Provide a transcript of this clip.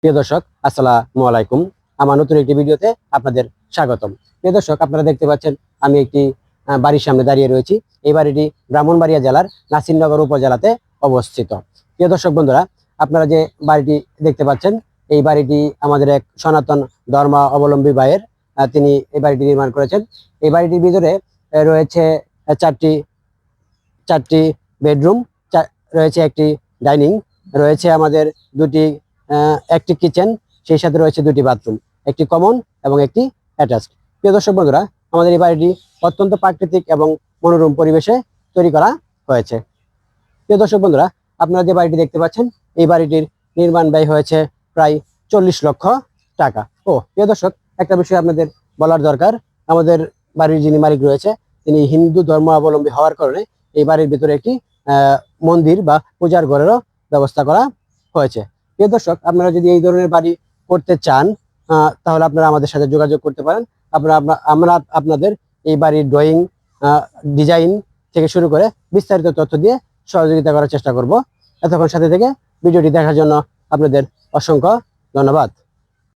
প্রিয় দর্শক, আসসালামু আলাইকুম। আমার নতুন একটি ভিডিওতে আপনাদের স্বাগতম। প্রিয় দর্শক, আপনারা দেখতে পাচ্ছেন আমি একটি বাড়ির সামনে দাঁড়িয়ে রয়েছি। এই বাড়িটি ব্রাহ্মণবাড়িয়া জেলার নাসিরনগর উপজেলাতে অবস্থিত। প্রিয় দর্শক বন্ধুরা, আপনারা যে বাড়িটি দেখতে পাচ্ছেন, এই বাড়িটি আমাদের এক সনাতন ধর্ম অবলম্বী ভাইয়ের। তিনি এই বাড়িটি নির্মাণ করেছেন। এই বাড়িটির ভিতরে রয়েছে চারটি চারটি বেডরুম, রয়েছে একটি ডাইনিং, রয়েছে আমাদের দুটি একটি কিচেন, সেই সাথে রয়েছে দুটি বাথরুম, একটি কমন এবং একটি অ্যাটাচড। প্রিয় দর্শক বন্ধুরা, আমাদের এই বাড়িটি অত্যন্ত প্রাকৃতিক এবং মনোরম পরিবেশে তৈরি করা হয়েছে। প্রিয় দর্শক বন্ধুরা, আপনারা যে বাড়িটি দেখতে পাচ্ছেন, এই বাড়িটির নির্মাণ ব্যয় হয়েছে প্রায় 40 লক্ষ টাকা। প্রিয় দর্শক, একটা বিষয় আপনাদের বলার দরকার। আমাদের বাড়ির যিনি মালিক রয়েছে, তিনি হিন্দু ধর্মাবলম্বী হওয়ার কারণে এই বাড়ির ভিতরে একটি মন্দির বা পূজার ঘরেরও ব্যবস্থা করা হয়েছে। প্রিয় দর্শক, আপনারা যদি এই ধরনের বাড়ি করতে চান, তাহলে আপনারা আমাদের সাথে যোগাযোগ করতে পারেন। আমরা আপনাদের এই বাড়ির ড্রয়িং, ডিজাইন থেকে শুরু করে বিস্তারিত তথ্য দিয়ে সহযোগিতা করার চেষ্টা করব। এতক্ষণ সাথে থেকে ভিডিওটি দেখার জন্য আপনাদের অসংখ্য ধন্যবাদ।